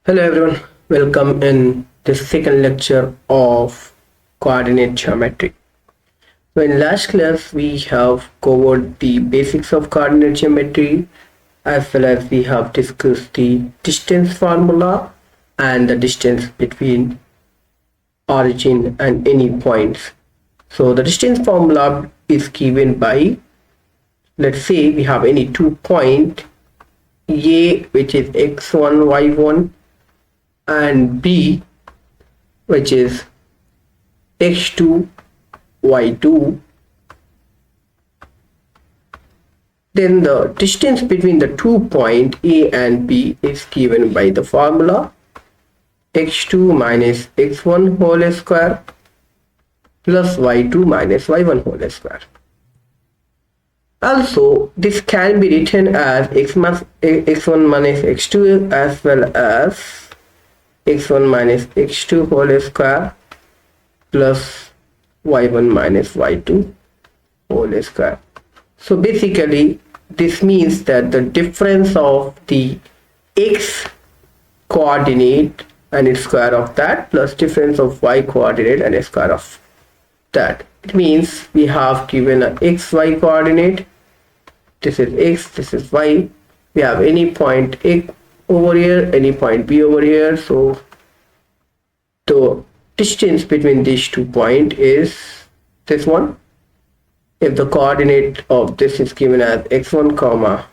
Hello everyone, welcome in this second lecture of coordinate geometry. So in last class we have covered the basics of coordinate geometry as well as we have discussed the distance formula and the distance between origin and any points. So the distance formula is given by, let's say we have any 2 point A which is x1 y1 and B which is x2 y2, then the distance between the 2 point A and B is given by the formula x2 minus x1 whole square plus y2 minus y1 whole square. Also, this can be written as x1 minus x2 as well as x1 minus x2 whole square plus y1 minus y2 whole square. So basically this means that the difference of the x coordinate and its square of that plus difference of y coordinate and its square of that. It means we have given a xy coordinate. This is x, this is y. We have any point a over here, any point B over here. So the distance between these 2 points is this one. If the coordinate of this is given as x1 comma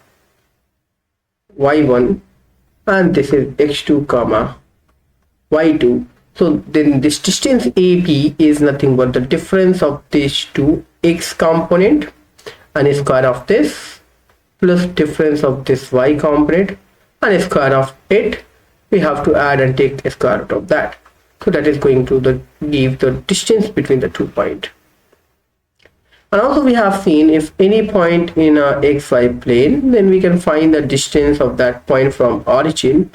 y1 and this is x2 comma y2, so then this distance AB is nothing but the difference of these two x component and a square of this plus difference of this y component and a square of it. We have to add and take a square root of that. So that is going to give the distance between the 2 points. And also we have seen if any point in a xy plane, then we can find the distance of that point from origin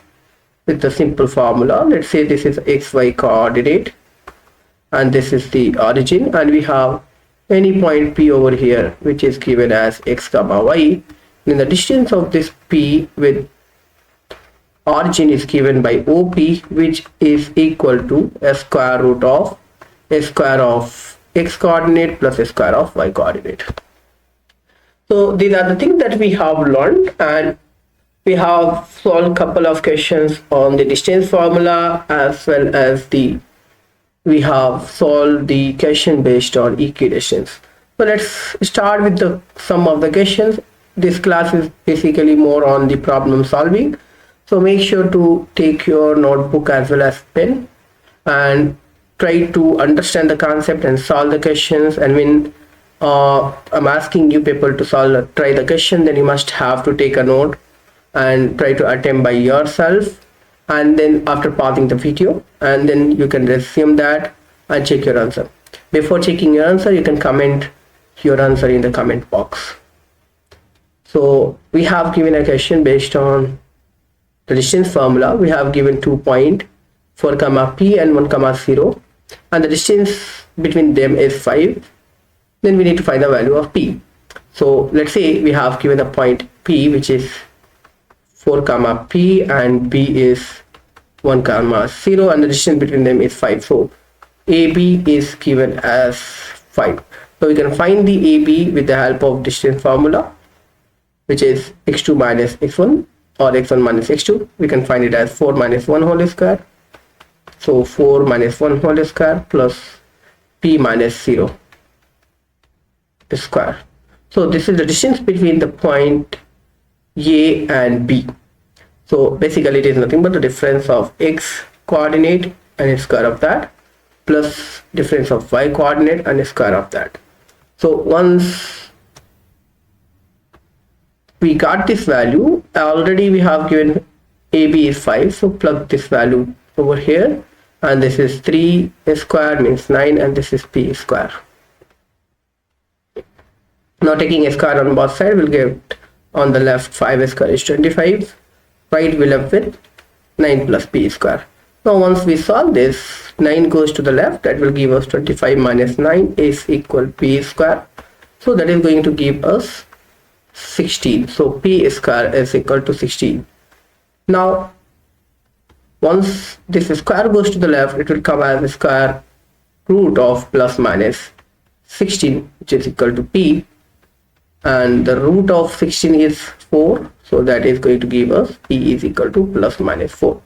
with the simple formula. Let's say this is xy coordinate and this is the origin, and we have any point P over here which is given as x comma y. Then the distance of this P with origin is given by OP, which is equal to a square root of a square of x coordinate plus a square of y coordinate. So these are the things that we have learned, and we have solved a couple of questions on the distance formula as well as we have solved the question based on equidistance. So let's start with some of the questions. This class is basically more on the problem solving. So make sure to take your notebook as well as pen and try to understand the concept and solve the questions. And when I'm asking you people to try the question, then you must have to take a note and try to attempt by yourself, and then after pausing the video, and then you can resume that and check your answer. Before checking your answer, you can comment your answer in the comment box. So we have given a question based on the distance formula. We have given 2 point 4 comma P and 1 comma 0, and the distance between them is 5. Then we need to find the value of P. So let's say we have given a point P which is 4 comma P and B is 1 comma 0, and the distance between them is 5. So AB is given as 5. So we can find the AB with the help of distance formula, which is x2 minus x1 or x1 minus x2. We can find it as 4 minus 1 whole square. So 4 minus 1 whole square plus P minus 0 square. So this is the distance between the point A and B. So basically it is nothing but the difference of x coordinate and its square of that plus difference of y coordinate and its square of that. So once we got this value, already we have given AB is 5, so plug this value over here, and this is 3 square means 9, and this is P square. Now taking a square on both sides, we'll get on the left 5 square is 25, right we left with 9 plus P square. Now once we solve this, 9 goes to the left, that will give us 25 minus 9 is equal P square. So that is going to give us 16. So P square is equal to 16. Now Once this square goes to the left, it will come as the square root of plus minus 16, which is equal to p, and the root of 16 is 4, so that is going to give us p is equal to plus minus 4.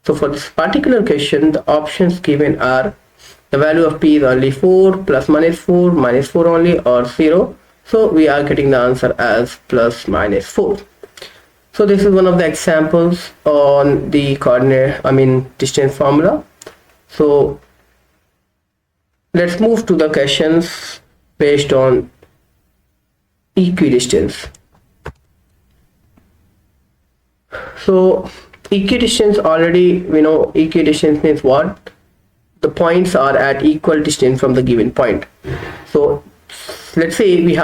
So for this particular question, the options given are the value of p is only 4, plus minus 4, minus 4 only, or 0. So we are getting the answer as plus minus 4. So this is one of the examples on the distance formula. So let's move to the questions based on equidistance. So equidistance, already we know equidistance means what? The points are at equal distance from the given point. So let's say we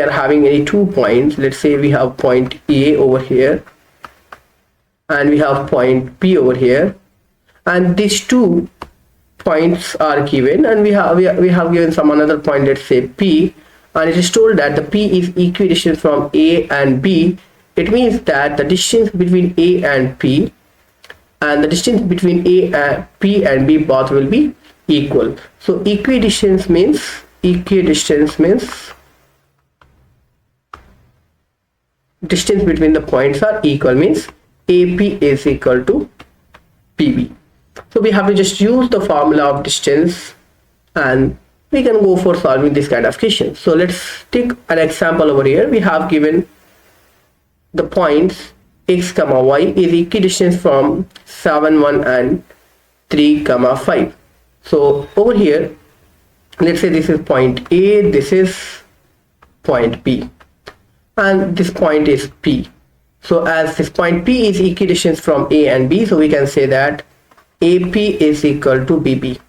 are having any 2 points. Let's say we have point A over here and we have point B over here, and these 2 points are given, and we have given some another point, let's say P, and it is told that the P is equidistant from A and B. It means that the distance between A and P and the distance between P and B both will be equal. So equidistance means distance between the points are equal, means AP is equal to PB. So we have to just use the formula of distance and we can go for solving this kind of question. So let's take an example over here. We have given the points x comma y is equidistant from 7, 1 and 3 comma 5. So over here, let's say this is point A, this is point B, and this point is P. So as this point P is equidistant from A and B, so we can say that AP is equal to BB.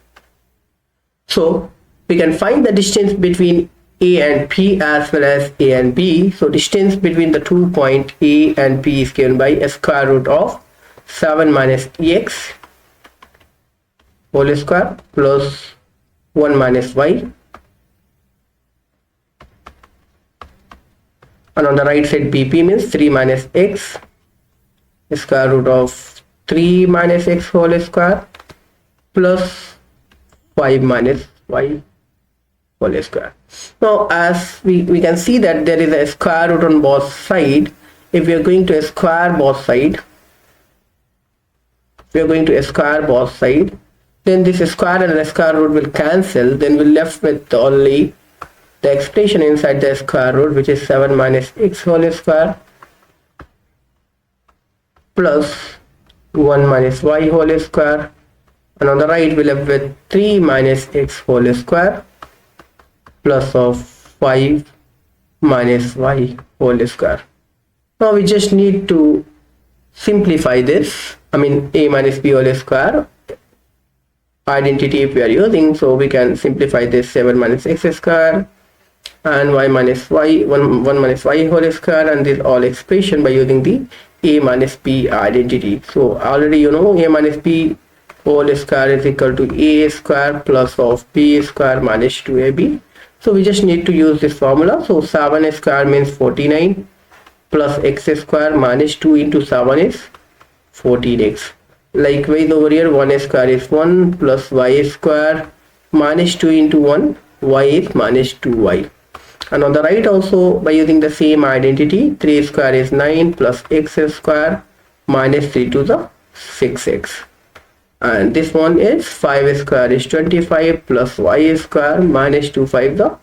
So we can find the distance between A and P as well as A and B. So distance between the 2 points A and P is given by a square root of 7 minus x whole square plus 1 minus y, and on the right side BP means 3 minus x square root of 3 minus x whole square plus 5 minus y whole square. Now as we can see that there is a square root on both sides. If we are going to square both sides, then this square and the square root will cancel. Then we're left with only the expression inside the square root, which is 7 minus x whole square plus 1 minus y whole square, and on the right we left with 3 minus x whole square plus of 5 minus y whole square. Now we just need to simplify this. A minus b whole square identity if we are using, so we can simplify this 7 minus x square and y minus y 1 minus y whole square, and this all expression by using the a minus b identity. So already you know a minus b whole square is equal to a square plus of b square minus 2ab. So we just need to use this formula. So 7 square means 49 plus x square minus 2 into 7 is 14x. Likewise over here 1 square is 1 plus y square minus 2 into 1, y is minus 2y. And on the right also by using the same identity, 3 square is 9 plus x square minus 3 to the 6x. And this one is 5 square is 25 plus y square minus 2 5 the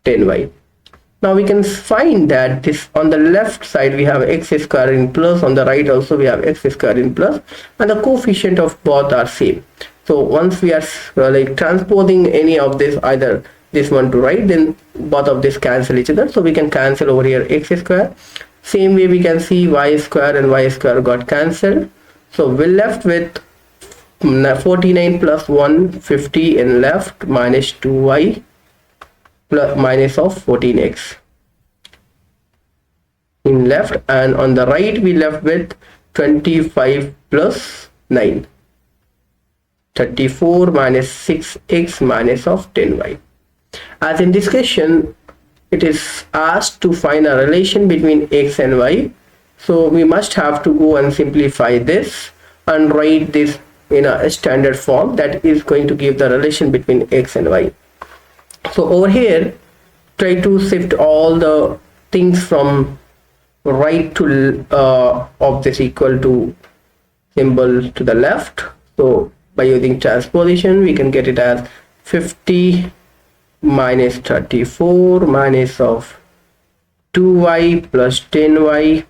10y. Now we can find that this on the left side we have x square in plus, on the right also we have x square in plus, and the coefficient of both are same. So once we are transposing any of this, either this one to right, then both of this cancel each other, so we can cancel over here x square. Same way we can see y square and y square got cancelled, so we're left with 49 plus 1 50 in left minus 2y plus minus of 14x in left, and on the right we left with 25 plus 9 34 minus 6x minus of 10y. As in this question, it is asked to find a relation between x and y So we must have to go and simplify this and write this in a standard form that is going to give the relation between x and y. So over here, try to shift all the things from right to of this equal to symbol to the left. So by using transposition, we can get it as 50 minus 34 minus of 2y plus 10y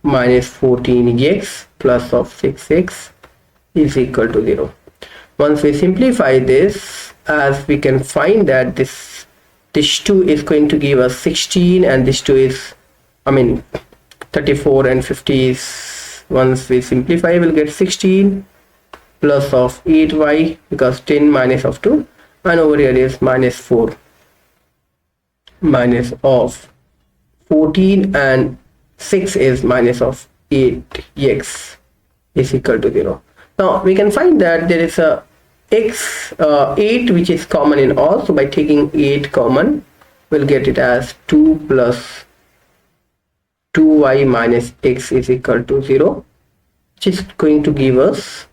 minus 14x plus of 6x is equal to 0. Once we simplify this, as we can find that this 2 is going to give us 16, and this 2 is 34 and 50 is, once we simplify, we'll get 16 plus of 8y, because 10 minus of 2, and over here is minus 4 minus of 14, and 6 is minus of 8x is equal to 0. Now we can find that there is a 8 which is common in all. So by taking 8 common, we'll get it as 2 plus 2y minus x is equal to 0, which is going to give us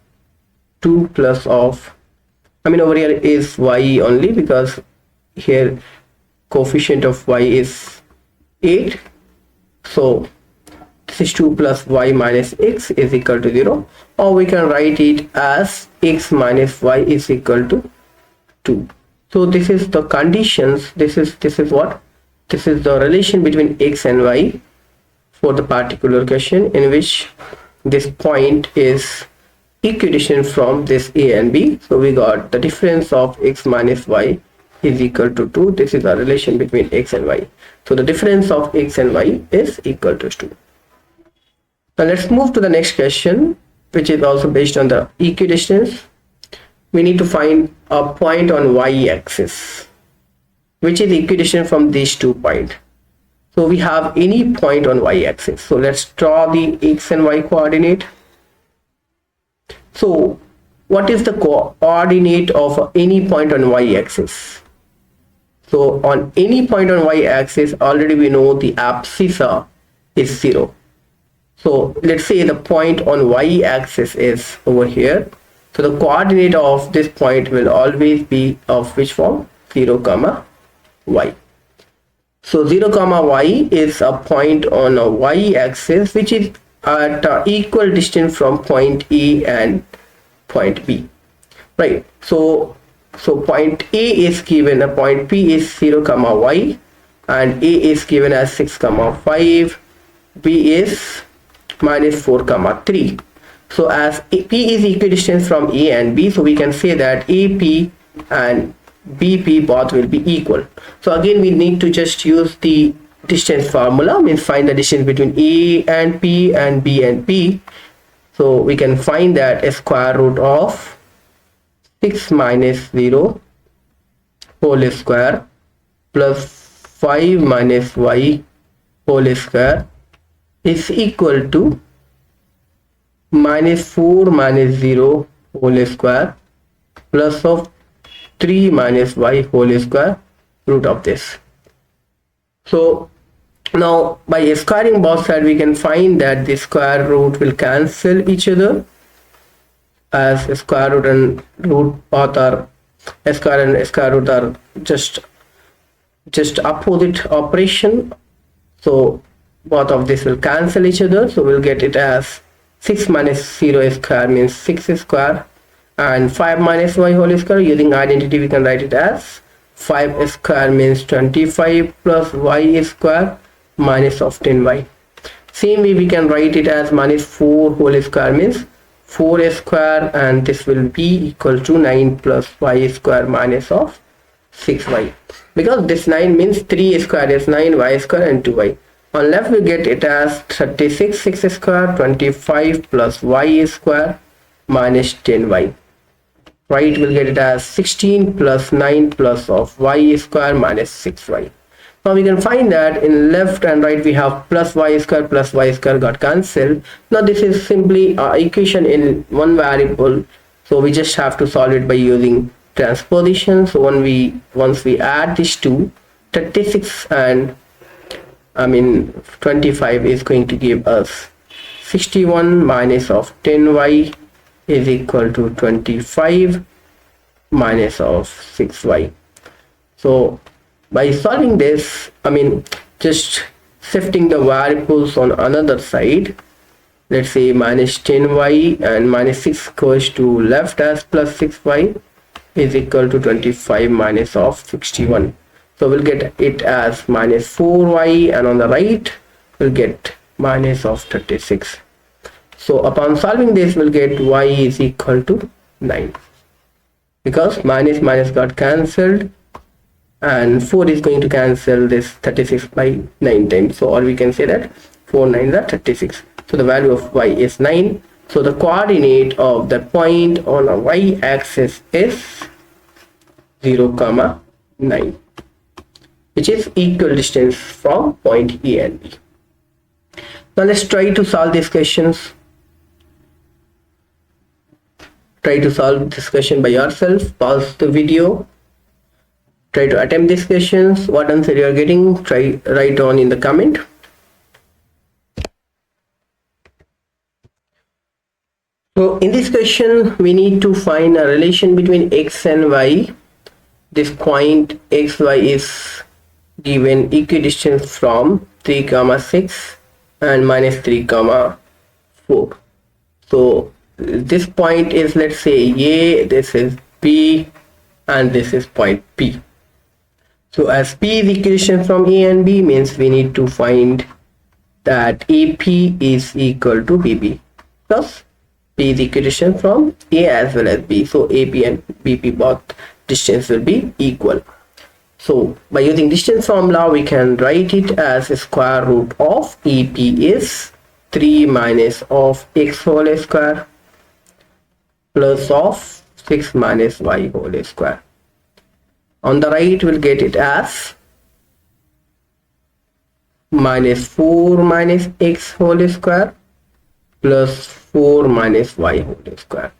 2 plus of, over here is y only, because here coefficient of y is 8. So this is 2 plus y minus x is equal to 0, or we can write it as x minus y is equal to 2. So this is the conditions. This is what? This is the relation between x and y for the particular question, in which this point is equidistant from this a and b. So we got the difference of x minus y is equal to 2. This is the relation between x and y. So the difference of x and y is equal to 2. Now let's move to the next question, which is also based on the equidistance. We need to find a point on y-axis which is equidistant from these 2 points. So we have any point on y-axis. So let's draw the x and y coordinate. So what is the coordinate of any point on y-axis? So on any point on y-axis, already we know the abscissa is 0. So let's say the point on y-axis is over here. So the coordinate of this point will always be of which form? 0 comma y. So 0 comma y is a point on a y-axis which is at equal distance from point A and point B, right? So point A is given, a point P is 0 comma y, and A is given as 6 comma 5, B is minus 4 comma 3. So as P is equidistant from A and B, so we can say that AP and BP both will be equal. So again we need to just use the distance formula, means find the distance between A and P and B and P. So we can find that a square root of 6 minus 0 whole square plus 5 minus y whole square is equal to minus 4 minus 0 whole square plus of 3 minus y whole square root of this. So now by squaring both sides, we can find that the square root will cancel each other, as square root and root both are, square and square root are just opposite operation. So both of this will cancel each other. So we'll get it as 6 minus 0 square means 6 square, and 5 minus y whole square. Using identity, we can write it as 5 square means 25 plus y square minus of 10y. Same way we can write it as minus 4 whole square means 4 square, and this will be equal to 9 plus y square minus of 6y, because this 9 means 3 square is 9, y square and 2y. On left we get it as 36 6 square 25 plus y square minus 10y. Right, we'll get it as 16 plus 9 plus of y square minus 6y. Now we can find that in left and right we have plus y square got cancelled. Now this is simply an equation in one variable, so we just have to solve it by using transposition. So once we add these two, 36 and 25 is going to give us 61 minus of 10y is equal to 25 minus of 6y. So by solving this, just shifting the variables on another side, let's say minus 10y and minus 6 goes to left as plus 6y is equal to 25 minus of 61. So we'll get it as minus 4y, and on the right we'll get minus of 36. So upon solving this, we'll get y is equal to 9, because minus got cancelled and 4 is going to cancel this 36 by 9 times. So or we can say that 4 9s are 36. So the value of y is 9. So the coordinate of the point on a y-axis is 0, 9, which is equal distance from point A and B. Now let's try to solve these questions. Try to solve this question by yourself. Pause the video. Try to attempt these questions. What answer you are getting, write on in the comment. So in this question, we need to find a relation between x and y. This point xy is given equidistant from 3, 6 and minus 3, 4. So this point is, let's say, A, this is B, and this is point P. So as P is equidistant from A and B, means we need to find that AP is equal to BB, because P is equidistant from A as well as B. So AP and BP both distance will be equal. So by using distance formula, we can write it as a square root of AP is 3 minus of x whole square plus of 6 minus y whole square. On the right, we'll get it as minus 4 minus x whole square plus 4 minus y whole square.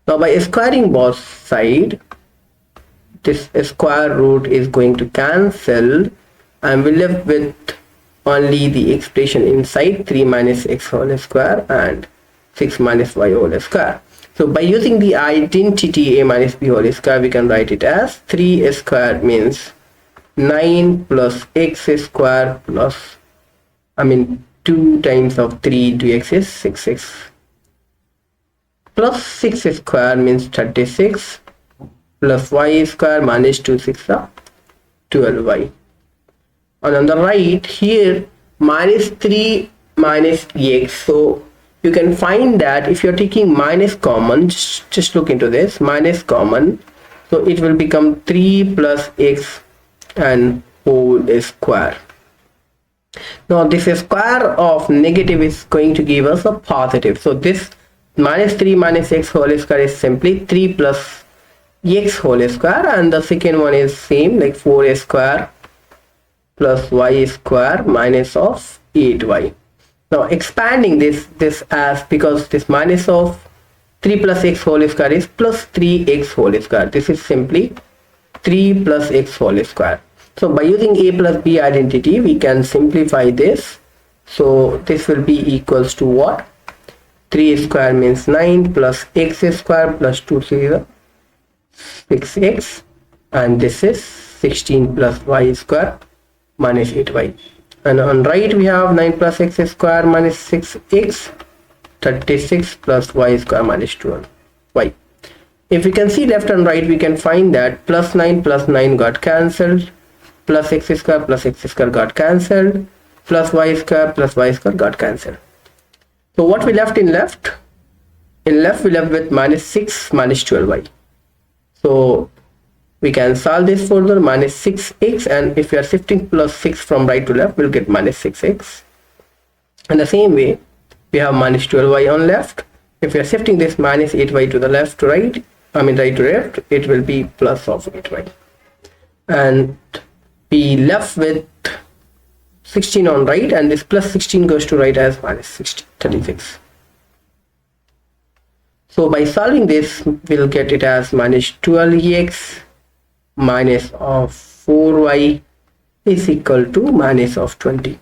Now by squaring both sides, this square root is going to cancel and we're left with only the expression inside 3 minus x whole square and 6 minus y whole square. So by using the identity a minus b whole square, we can write it as 3 square means 9 plus x square plus 2 times of 3 into x is 6x plus 6 square means 36 plus y square minus 2 6 are 12y. And on the right here, minus 3 minus x. So you can find that if you're taking minus common, just look into this, minus common, so it will become 3 plus x and whole square. Now this square of negative is going to give us a positive. So this minus 3 minus x whole square is simply 3 plus x whole square, and the second one is same, like 4 square plus y square minus of 8y. Now expanding this as, because this minus of 3 plus x whole square is plus 3x whole square. This is simply 3 plus x whole square. So by using a plus b identity, we can simplify this. So this will be equals to what? 3 square means 9 plus x square plus 2 3 6x, and this is 16 plus y square minus 8y. And on right we have 9 plus x square minus 6x, 36 plus y square minus 12y. If we can see left and right, we can find that plus 9 got cancelled, plus x square got cancelled, plus y square got cancelled. So what we left in left? In left we left with minus 6 minus 12y. So we can solve this further, minus 6x, and if we are shifting plus 6 from right to left, we'll get minus 6x. And the same way, we have minus 12y on left. If we are shifting this minus 8y to the left to right, right to left, it will be plus of 8y. And we left with 16 on right, and this plus 16 goes to right as minus 36. So by solving this, we'll get it as minus 12x minus of 4y is equal to minus of 20.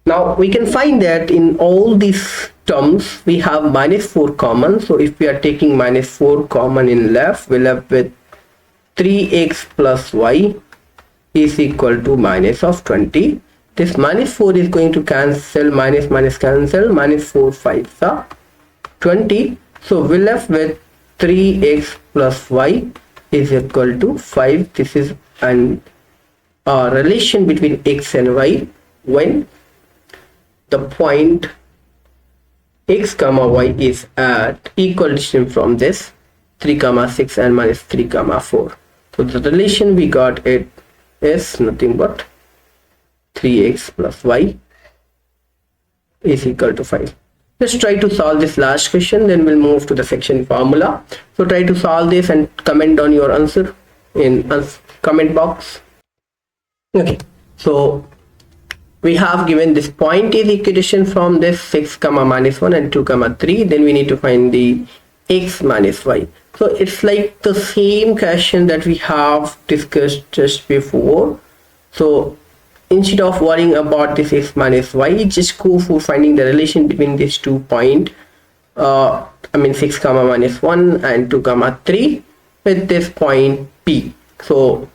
Now we can find that in all these terms we have -4 common. So if we are taking -4 common in left, we'll have with 3x plus y is equal to minus of 20. This -4 is going to cancel, minus cancel, -4 5s are 20. So we're left with 3x plus y is equal to 5. This is an relation between x and y when the point x comma y is at equal distance from this 3 comma 6 and -3 comma 4. So the relation we got it is nothing but 3x plus y is equal to 5. Let's try to solve this last question, then we'll move to the section formula. So try to solve this and comment on your answer in comment box. Okay, so we have given this point is equidistant from this 6 comma -1 and 2 comma 3. Then we need to find the x minus y. So it's like the same question that we have discussed just before. So instead of worrying about this x minus y, just go for finding the relation between these 2 points. 6 comma -1 and 2 comma 3 with this point P. So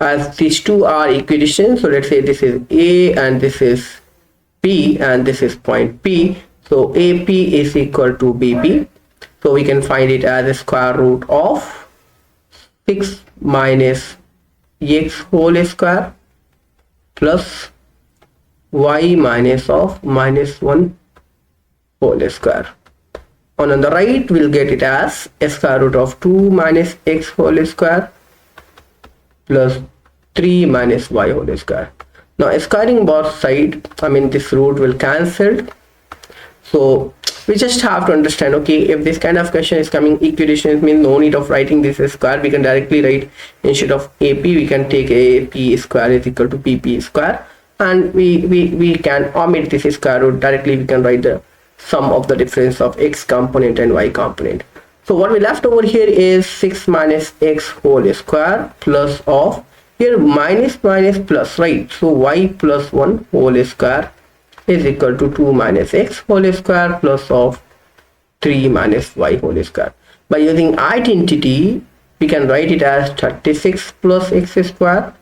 as these two are equidistant, so let's say this is A and this is P and this is point P. So AP is equal to BP. So we can find it as a square root of 6 minus x whole square plus y minus of -1 whole square. On the right we'll get it as a square root of 2 minus x whole square plus 3 minus y whole square. Now squaring both sides, this root will cancel. So we just have to understand, okay, if this kind of question is coming equidistant, means no need of writing this square. We can directly write, instead of AP we can take AP square is equal to PP square, and we can omit this square root. Directly we can write the sum of the difference of x component and y component. So what we left over here is 6 minus x whole square plus of, here minus plus, right? So y plus 1 whole square is equal to 2 minus x whole square plus of 3 minus y whole square. By using identity we can write it as 36 plus x square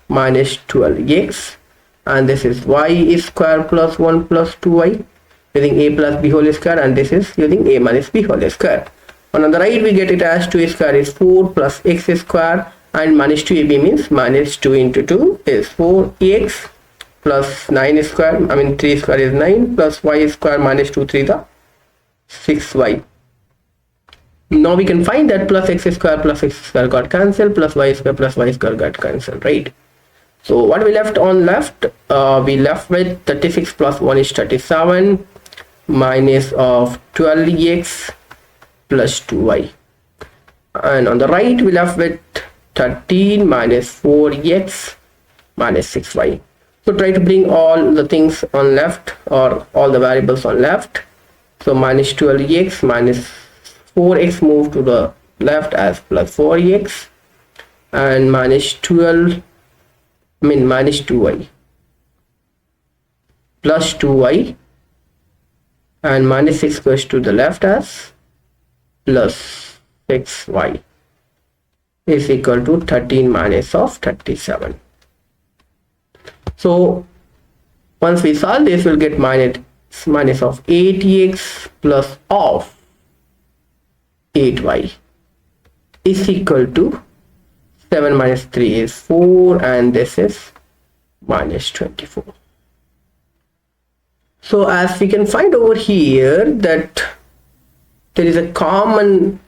minus 12x, and this is y square plus 1 plus 2y using a plus b whole square, and this is using a minus b whole square. On the right we get it as 2 square is 4 plus x square, and minus 2ab means minus 2 into 2 is 4x plus 9 square, 3 square is 9 plus y square minus 2 3 the 6y. Now we can find that plus x square got cancelled, plus y square got cancelled, right? So what we left on left, we left with 36 plus 1 is 37 minus of 12x plus 2y, and on the right we left with 13 minus 4x minus 6y. So try to bring all the things on left, or all the variables on left. So minus 12x minus 4x move to the left as plus 4x, and minus 2y plus 2y, and minus 6 goes to the left as plus 6y is equal to 13 minus of 37. So once we solve this, we'll get minus of 8x plus of 8y is equal to 7 minus 3 is 4, and this is minus 24. So as we can find over here that there is a common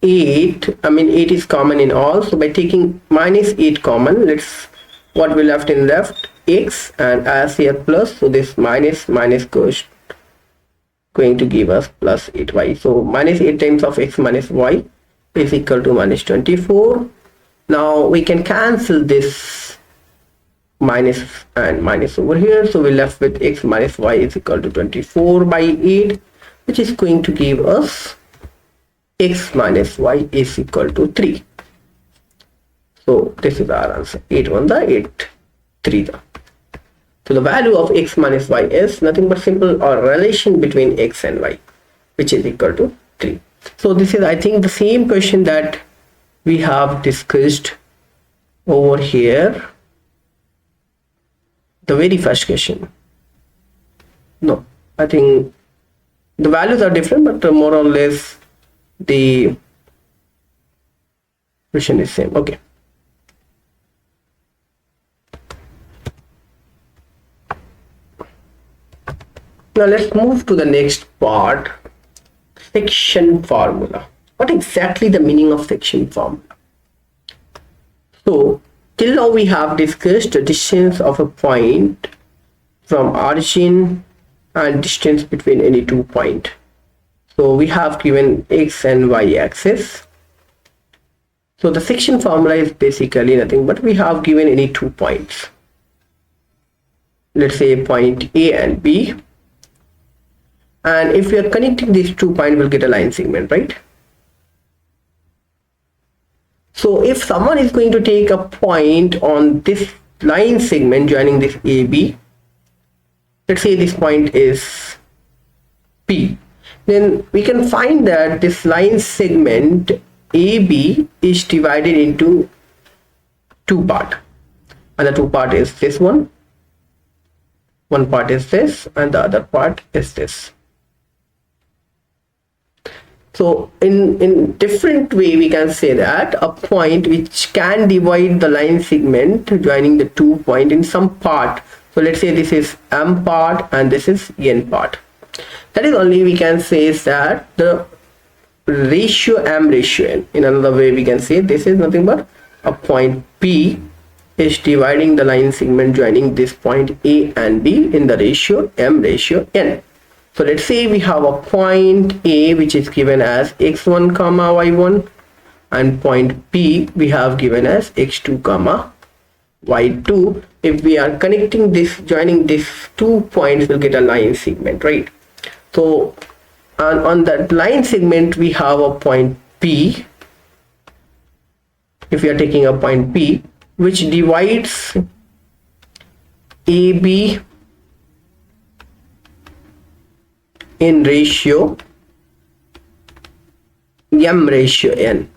8, 8 is common in all. So by taking minus 8 common, what we left in left x, and as here plus, so this minus goes going to give us plus 8y. So minus 8 times of x minus y is equal to minus 24. Now we can cancel this minus and minus over here, so we left with x minus y is equal to 24 by 8, which is going to give us x minus y is equal to 3. So this is our answer, 8 1 the 8 3 the. So the value of x minus y is nothing but simple or relation between x and y, which is equal to 3. So this is, I think, the same question that we have discussed over here, the very first question. No, I think the values are different, but more or less the question is same. Okay. Now let's move to the next part, section formula. What exactly the meaning of section formula? So till now we have discussed the distance of a point from origin and distance between any 2 points. So we have given x and y axis. So the section formula is basically nothing but we have given any 2 points. Let's say point A and B. And if we are connecting these 2 points, we'll get a line segment, right? So if someone is going to take a point on this line segment joining this AB, let's say this point is P, then we can find that this line segment AB is divided into 2 parts, and the 2 part is this one part is this and the other part is this. So in different way we can say that a point which can divide the line segment joining the 2 points in some part. So let's say this is M part and this is N part. That is only we can say is that the ratio M ratio N. In another way we can say this is nothing but a point P is dividing the line segment joining this point A and B in the ratio M ratio N. So let's say we have a point A which is given as x1 comma y1, and point P we have given as x2 comma y2. If we are connecting this, joining these 2 points, we'll get a line segment, right? So on that line segment we have a point P. If we are taking a point P which divides AB in ratio M ratio N.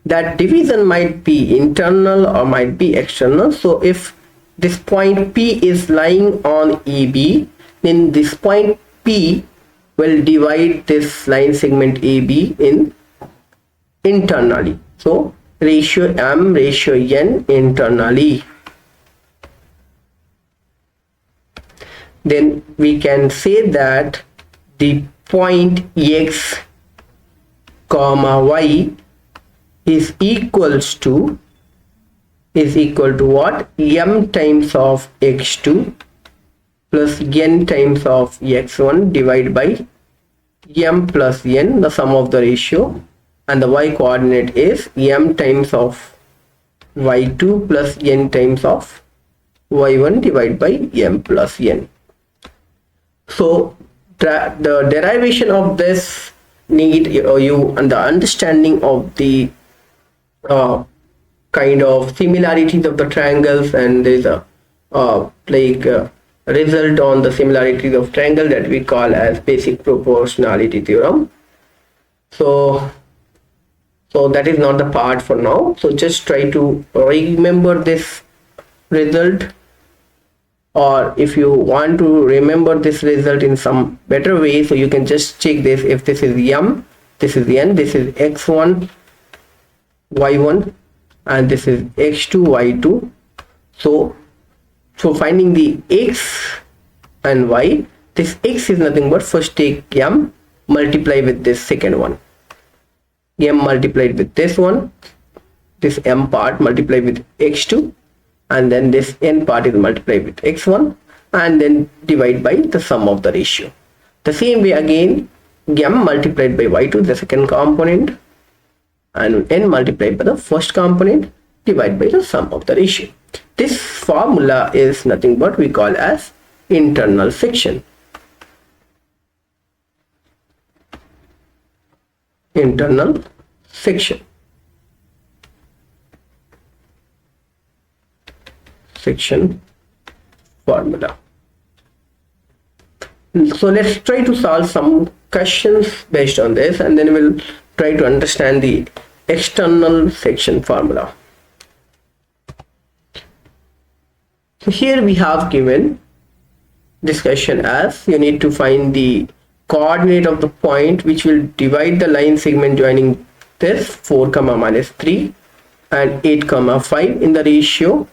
That division might be internal or might be external. So if this point P is lying on AB, then this point P will divide this line segment AB in internally. So ratio M ratio N internally. Then we can say that the point X comma Y is equal to what? M times of x2 plus n times of x1 divided by m plus n, the sum of the ratio, and the y coordinate is m times of y2 plus n times of y1 divided by m plus n. So the derivation of this need you and the understanding of the kind of similarities of the triangles, and there's a result on the similarities of triangle that we call as basic proportionality theorem. So that is not the part for now. So just try to remember this result, or if you want to remember this result in some better way, so you can just check this. If this is m, this is n, this is x1 y1 and this is x2 y2. So finding the x and y, this x is nothing but first take m multiply with this second one, m multiplied with this one, this m part multiply with x2, and then this n part is multiplied with x1, and then divide by the sum of the ratio. The same way again, m multiplied by y2, the second component, and n multiplied by the first component, divided by the sum of the ratio. This formula is nothing but we call as internal section. Internal section. Section formula. So let's try to solve some questions based on this, and then we'll try to understand the external section formula. So here we have given this question as you need to find the coordinate of the point which will divide the line segment joining this 4 comma minus 3 and 8 comma 5 in the ratio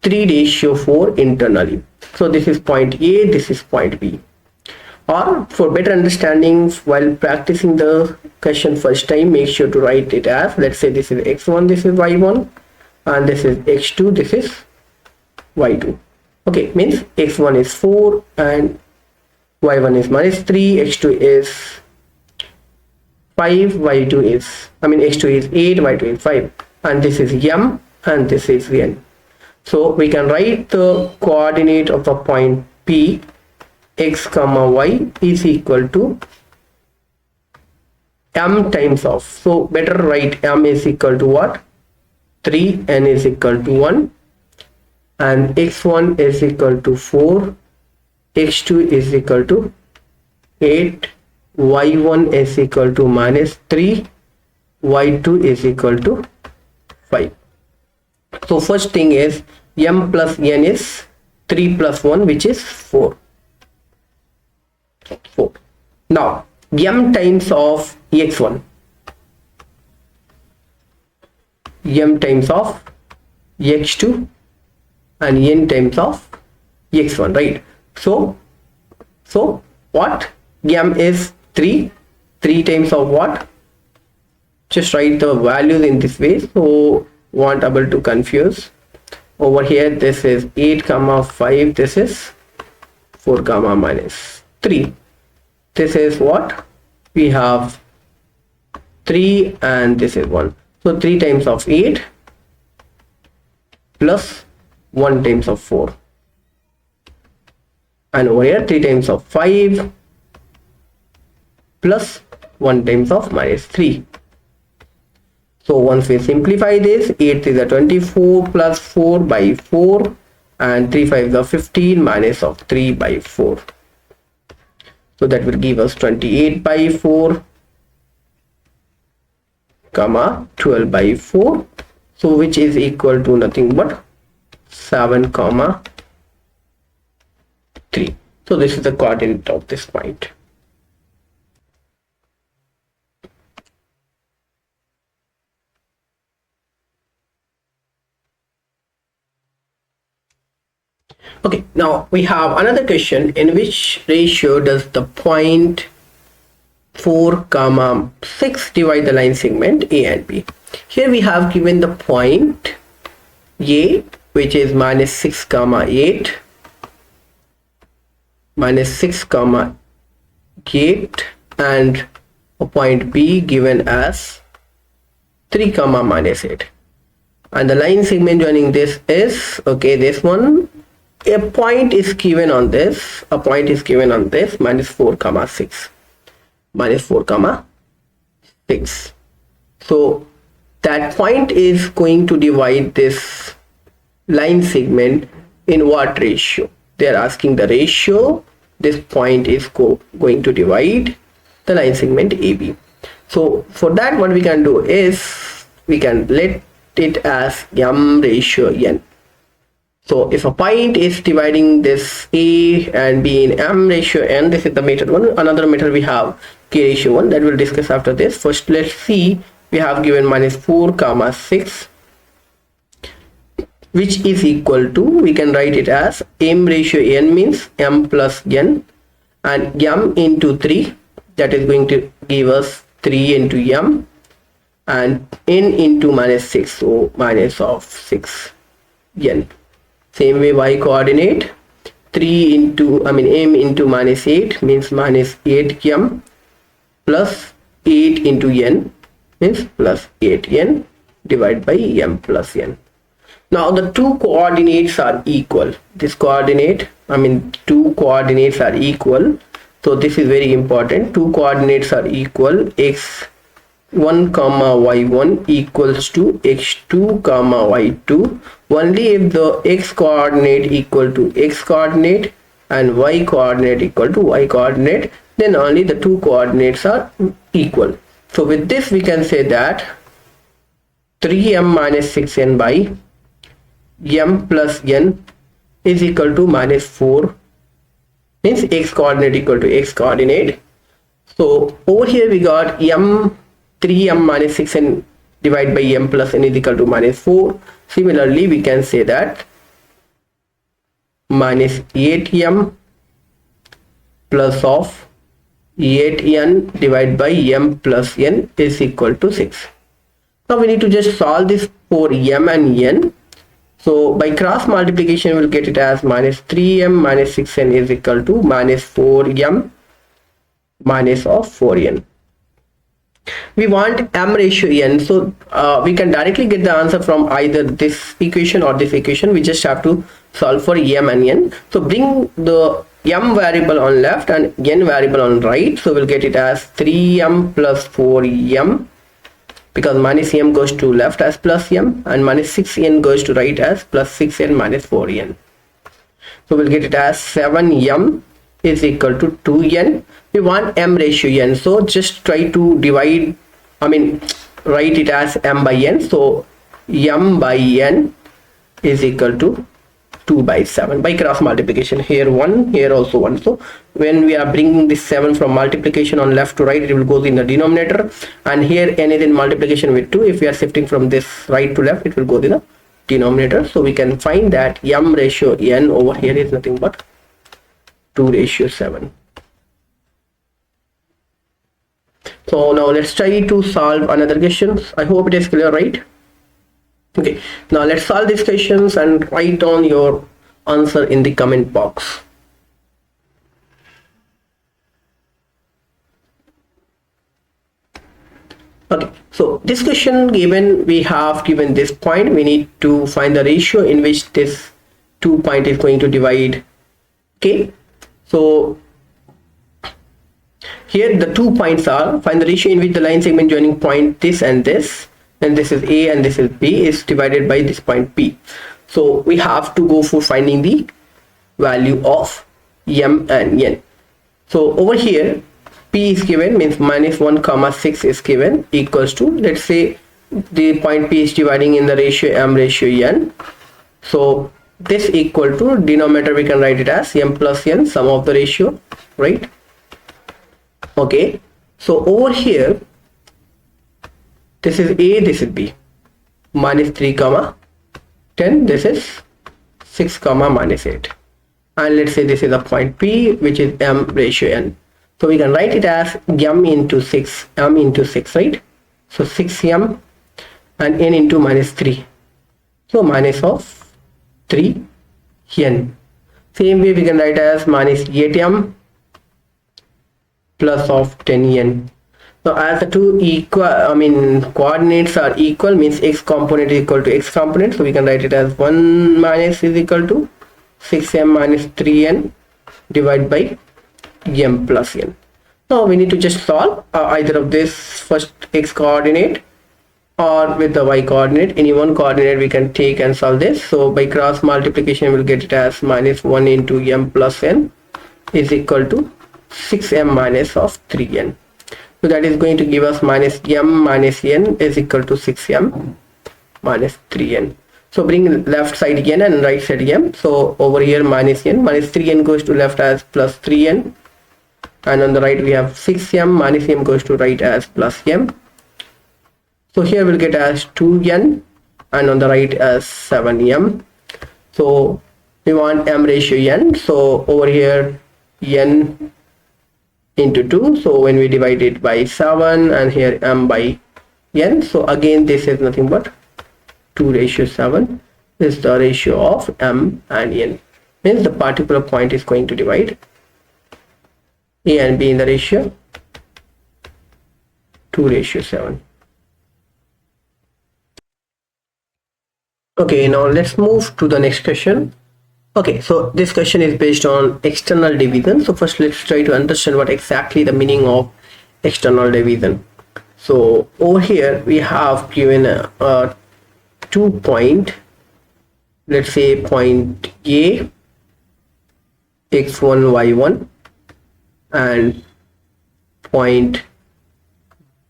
3:4 internally. So this is point A, this is point B. Or for better understanding, while practicing the question first time, make sure to write it as, let's say this is x1, this is y1, and this is x2, this is y2. Okay, means x1 is 4 and y1 is minus 3, x2 is 5, y2 is, x2 is 8, y2 is 5, and this is m and this is n. So we can write the coordinate of the point P, x comma y is equal to m times of, so better write m is equal to what? 3, n is equal to 1, and x1 is equal to 4, x2 is equal to 8, y1 is equal to minus 3, y2 is equal to 5. So first thing is m plus n is 3 plus 1, which is 4. Now m times of x1, m times of x2, and n times of x1, right? So what? M is 3 times of what? Just write the values in this way so won't able to confuse. Over here this is 8 comma 5, this is 4 comma minus 3. This is what? We have 3 and this is 1. So 3 times of 8 plus 1 times of 4. And over here 3 times of 5 plus 1 times of minus 3. So once we simplify this, 8 is a 24 plus 4 by 4 and 3 5 is a 15 minus of 3 by 4. So that will give us 28 by 4 comma 12 by 4. So which is equal to nothing but 7 comma 3. So this is the coordinate of this point. Okay, now we have another question. In which ratio does the point 4 comma 6 divide the line segment A and B? Here we have given the point A, which is minus 6 comma 8, minus 6 comma 8, and a point B given as 3 comma minus 8, and the line segment joining this is, okay, this one. A point is given on this, minus 4 comma 6, minus 4 comma 6. So that point is going to divide this line segment in what ratio? They are asking the ratio this point is going to divide the line segment AB. So for that, what we can do is we can let it as m ratio n. So if a point is dividing this A and B in m ratio n, this is the method 1. Another method we have k ratio 1, that we'll discuss after this. First let's see, we have given minus 4 comma 6, which is equal to, we can write it as m ratio n means m plus n, and m into 3, that is going to give us 3 into m, and n into minus 6, so minus of 6 n. Same way y coordinate, 3 into m into minus 8 means minus 8m plus 8 into n means plus 8n divided by m plus n. Now the two coordinates are equal. This coordinate, two coordinates are equal. So this is very important. Two coordinates are equal. X1 comma y1 equals to x2 comma y2. only if the x coordinate equal to x coordinate and y coordinate equal to y coordinate, then only the two coordinates are equal. So with this we can say that 3m minus 6n by m plus n is equal to minus 4, means x coordinate equal to x coordinate. So over here we got 3m minus 6n divided by m plus n is equal to minus 4. Similarly we can say that minus 8m plus of 8n divided by m plus n is equal to 6. Now we need to just solve this for m and n. So by cross multiplication we'll get it as minus 3m minus 6n is equal to minus 4m minus of 4n. We want m ratio n, so we can directly get the answer from either this equation or this equation. We just have to solve for m and n. So bring the m variable on left and n variable on right. So we'll get it as 3m plus 4m, because minus m goes to left as plus m and minus 6n goes to right as plus 6n minus 4n. So we'll get it as 7m is equal to 2n. We want m ratio n, so just try to divide, write it as m by n. So m by n is equal to 2 by 7 by cross multiplication. Here 1, here also 1. So when we are bringing this 7 from multiplication on left to right, it will go in the denominator, and here n is in multiplication with 2. If we are shifting from this right to left, it will go in the denominator. So we can find that m ratio n over here is nothing but 2:7. So now let's try to solve another questions. I hope it is clear, right? Okay, now let's solve these questions and write down your answer in the comment box. Okay, so this question given, we have given this point, we need to find the ratio in which this 2 point is going to divide. Okay, so here the 2 points are, find the ratio in which the line segment joining point this and this, and this is A and this is B, is divided by this point P. So we have to go for finding the value of m and n. So over here P is given, means minus 1 comma 6 is given, equals to, let's say the point P is dividing in the ratio m ratio n. So this equal to, denominator we can write it as m plus n, sum of the ratio, right? Okay, so over here this is A, this is B, minus 3 comma 10, this is 6 comma minus 8, and let's say this is a point P which is m ratio n. So we can write it as m into 6, m into 6, right? So 6m and n into minus 3, so minus of 3n. Same way we can write as minus 8m plus of 10n. Now as the two coordinates are equal, means x component is equal to x component, so we can write it as 1 minus is equal to 6m minus 3n divided by m plus n. Now we need to just solve either of this, first x coordinate or with the y coordinate, any one coordinate we can take and solve this. So by cross multiplication we'll get it as minus 1 into m plus n is equal to 6m minus of 3n. So that is going to give us minus m minus n is equal to 6m minus 3n. So bring left side n and right side m. So over here minus n, minus 3n goes to left as plus 3n, and on the right we have 6m, minus m goes to right as plus m. So here we'll get as 2n, and on the right as 7m. So we want m ratio n, so over here n into 2, so when we divide it by 7, and here m by n, so again this is nothing but 2:7 is the ratio of m and n, means the particular point is going to divide A and B in the ratio 2:7. Okay, now let's move to the next question. Okay, so this question is based on external division. So first let's try to understand what exactly the meaning of external division. So over here we have given a 2 point let's say point A x1 y1 and point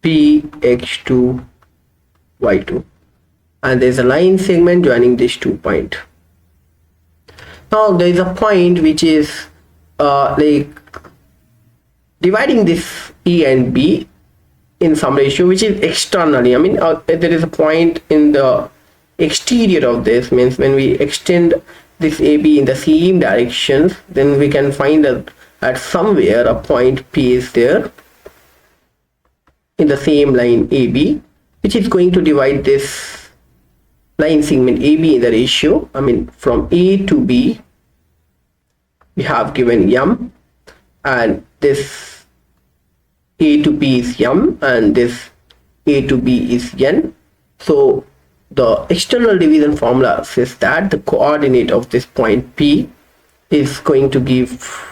B x2 y2, and there's a line segment joining these 2 points. Now there is a point which is like dividing this E and B in some ratio which is externally. I mean there is a point in the exterior of this, means when we extend this AB in the same directions, then we can find that at somewhere a point P is there in the same line AB, which is going to divide this line segment AB in the ratio. I mean from A to B we have given M, and this A to B is M and this A to B is N. So the external division formula says that the coordinate of this point P is going to give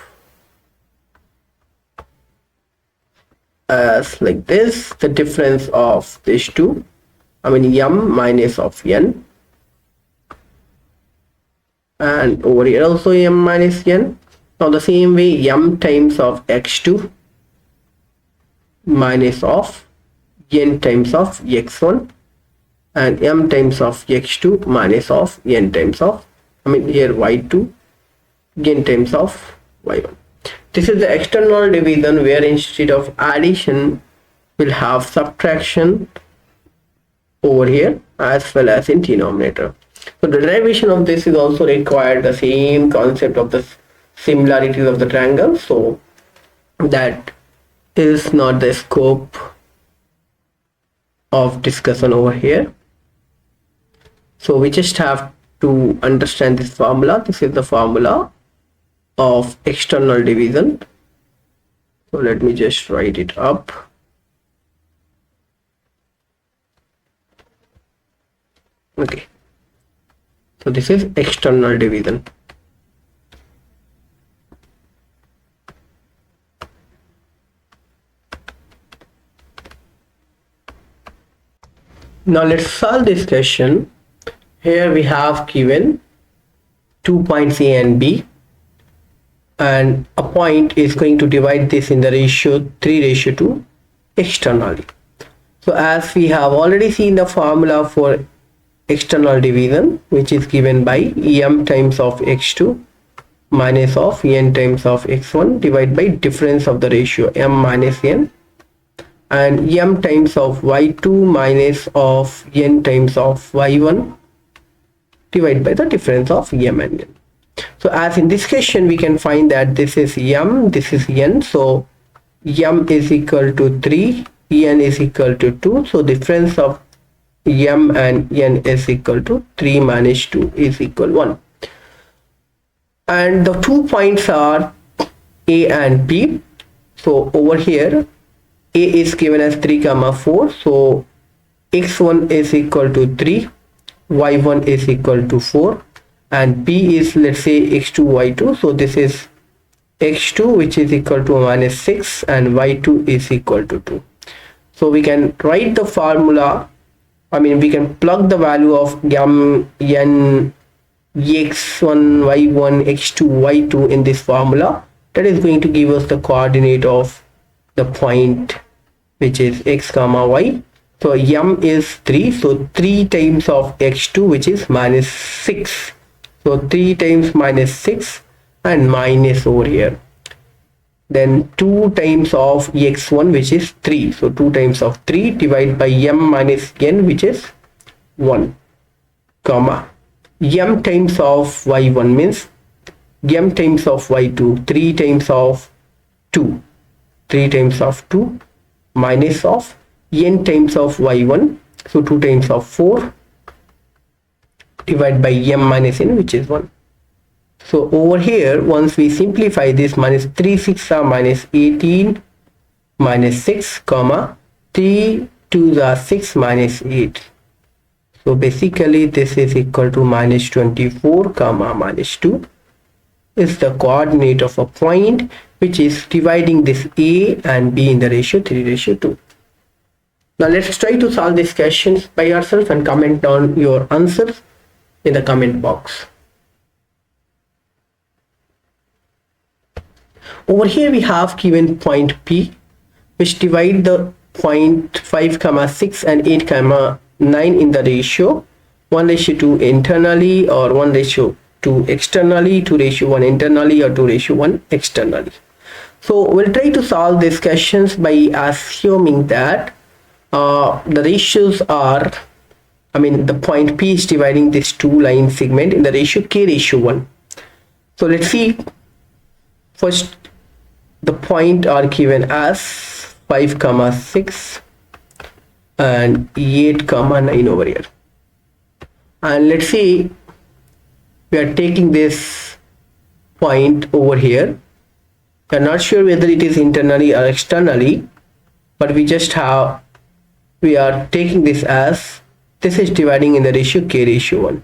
as like this, the difference of these two, I mean M minus of N, and over here also M minus N. Now the same way M times of x2 minus of N times of x1, and M times of x2 minus of N times of, I mean here y2, N times of y1. This is the external division where instead of addition we'll have subtraction over here as well as in denominator. So the derivation of this is also required the same concept of the similarities of the triangle, so that is not the scope of discussion over here. So we just have to understand this formula. This is the formula of external division. So let me just write it up. Okay, so this is external division. Now let's solve this question. Here we have given 2 points A and B, and a point is going to divide this in the ratio 3:2 externally. So as we have already seen the formula for external division, which is given by M times of x2 minus of N times of x1 divided by difference of the ratio M minus N, and M times of y2 minus of N times of y1 divided by the difference of M and N. So as in this question we can find that this is M, this is N, so M is equal to 3, N is equal to 2, so difference of M and N is equal to 3 minus 2 is equal 1, and the 2 points are A and B. So over here A is given as 3, 4, so x1 is equal to 3, y1 is equal to 4, and B is, let's say, x2 y2, so this is x2 which is equal to minus 6 and y2 is equal to 2. So we can write the formula, I mean we can plug the value of M, N, x1, y1, x2, y2 in this formula. That is going to give us the coordinate of the point which is x comma y. So M is 3, so 3 times of x2 which is minus 6, so 3 times minus 6 and minus over here, then 2 times of x1 which is 3, so 2 times of 3 divided by M minus N which is 1, comma M times of y1 means M times of y2, 3 times of 2, 3 times of 2 minus of N times of y1, so 2 times of 4 divided by M minus N which is 1. So over here once we simplify this, minus 3 6 are minus 18 minus 6 comma 3 2 are 6 minus 8. So basically this is equal to minus 24 comma minus 2 is the coordinate of a point which is dividing this A and B in the ratio 3:2. Now let's try to solve these questions by yourself and comment down your answers. in the comment box. Over here we have given point P, which divide the point 5 comma 6 and 8 comma 9 in the ratio 1:2 internally, or 1:2 externally, 2:1 internally, or 2:1 externally. So we'll try to solve these questions by assuming that the ratios are, the point P is dividing this two line segment in the ratio K:1. So let's see. First, the point are given as 5 comma 6 and 8 comma 9 over here. And let's see, we are taking this point over here. We are not sure whether it is internally or externally, but we are taking this as, this is dividing in the ratio K:1.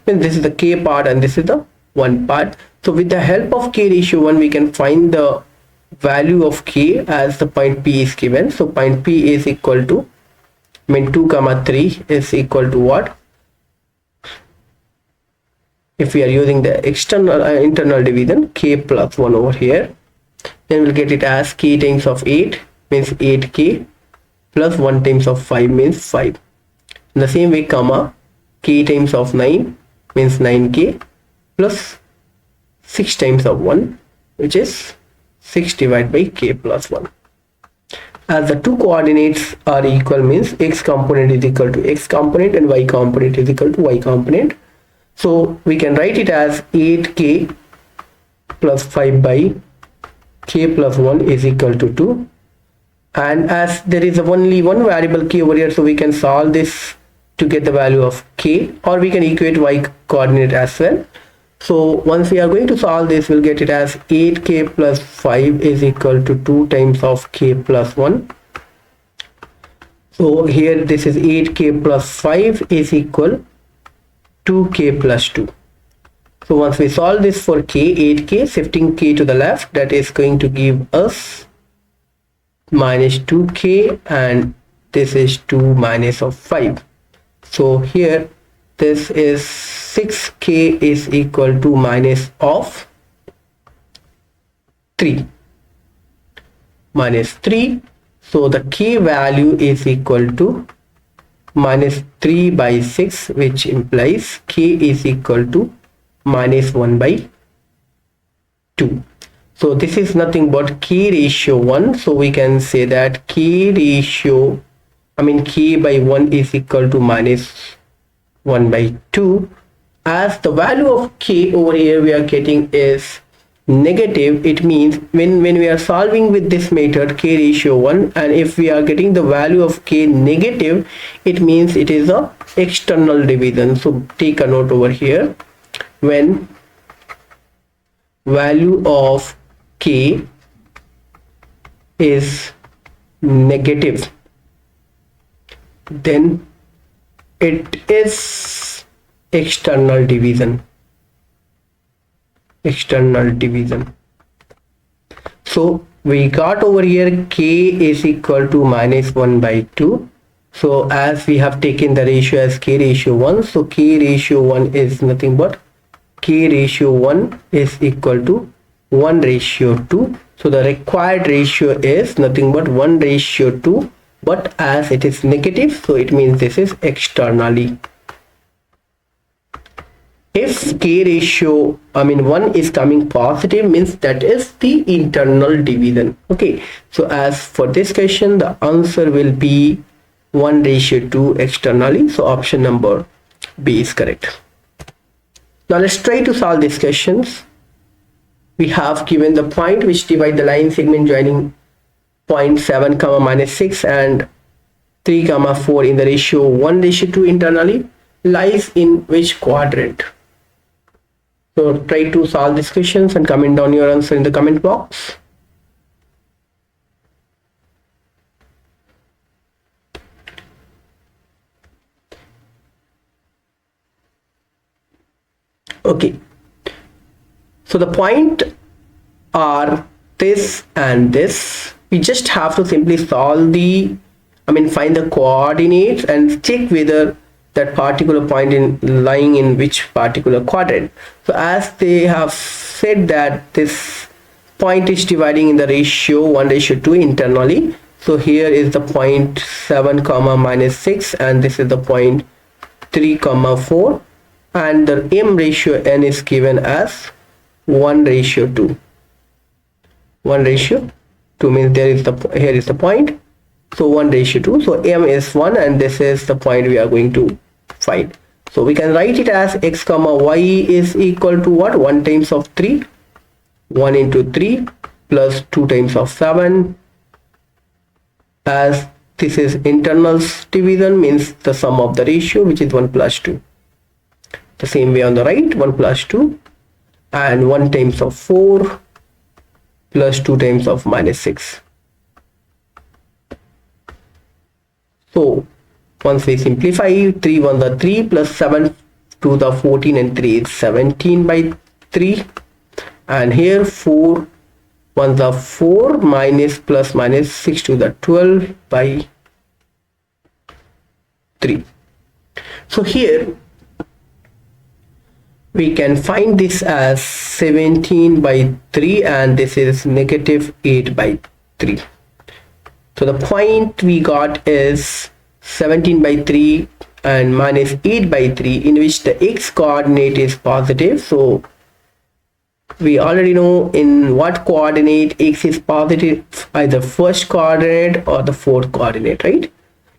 Then this is the K part and this is the 1 part. So with the help of K:1, we can find the value of K as the point P is given. So point P is equal to, 2 comma 3 is equal to what? If we are using the internal division, K plus 1 over here, then we'll get it as K times of 8 means 8K plus 1 times of 5 means 5. In the same way, comma, K times of 9 means 9K plus 6 times of 1, which is 6 divided by K plus 1. As the two coordinates are equal, means X component is equal to X component and Y component is equal to Y component. So we can write it as 8K plus 5 by K plus 1 is equal to 2. And as there is only one variable K over here, so we can solve this to get the value of K, or we can equate Y coordinate as well. So once we are going to solve this, we'll get it as 8K plus 5 is equal to 2 times of K plus 1. So here this is 8K plus 5 is equal 2K plus 2. So once we solve this for K, 8K, shifting K to the left, that is going to give us minus 2K, and this is 2 minus of 5. So here this is 6K is equal to minus of 3. Minus 3. So the K value is equal to minus 3 by 6, which implies K is equal to minus 1 by 2. So this is nothing but K:1. So we can say that K by 1 is equal to minus 1 by 2. As the value of K over here we are getting is negative, it means when we are solving with this method K:1, and if we are getting the value of K negative, it means it is a external division. So take a note over here. When value of K is negative, then it is external division. So we got over here K is equal to minus 1 by 2. So as we have taken the ratio as K:1, so K:1 is nothing but K:1 is equal to 1:2. So the required ratio is nothing but 1:2, but as it is negative, so it means this is externally. If K:1 is coming positive, means that is the internal division. Okay, so as for this question, the answer will be 1:2 externally. So option number B is correct. Now let's try to solve these questions. We have given the point which divide the line segment joining point 7 comma minus 6 and 3 comma 4 in the ratio 1:2 internally lies in which quadrant? So try to solve these questions and comment down your answer in the comment box. Okay, so the point are this and this. We just have to simply solve find the coordinates and check whether that particular point in lying in which particular quadrant. So as they have said that this point is dividing in the ratio 1:2 internally, so here is the point 7 comma minus 6, and this is the point 3 comma 4, and the m ratio n is given as 1:2. 1:2 means here is the point, so 1:2. So m is 1, and this is the point we are going to find. So we can write it as x comma y is equal to what? 1 times of 3, 1 into 3 plus 2 times of 7, as this is internal division, means the sum of the ratio, which is 1 plus 2. The same way on the right, 1 plus 2, and 1 times of 4 plus 2 times of minus 6. So once we simplify, 3 1 the 3 plus 7 to the 14 and 3 is 17 by 3, and here 4 1 the 4 minus plus minus 6 to the 12 by 3. So here we can find this as 17 by 3, and this is negative 8 by 3. So the point we got is 17 by 3 and minus 8 by 3, in which the x coordinate is positive. So we already know in what coordinate x is positive, either first coordinate or the fourth coordinate, right?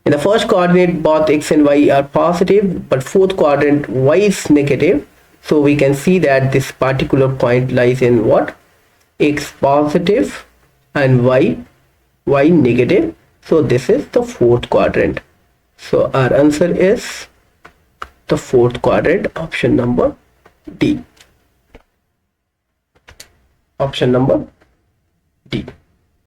In the first coordinate, both x and y are positive, but fourth quadrant y is negative. So we can see that this particular point lies in what? X positive and y negative. So this is the fourth quadrant. So our answer is the fourth quadrant, option number D. Option number D.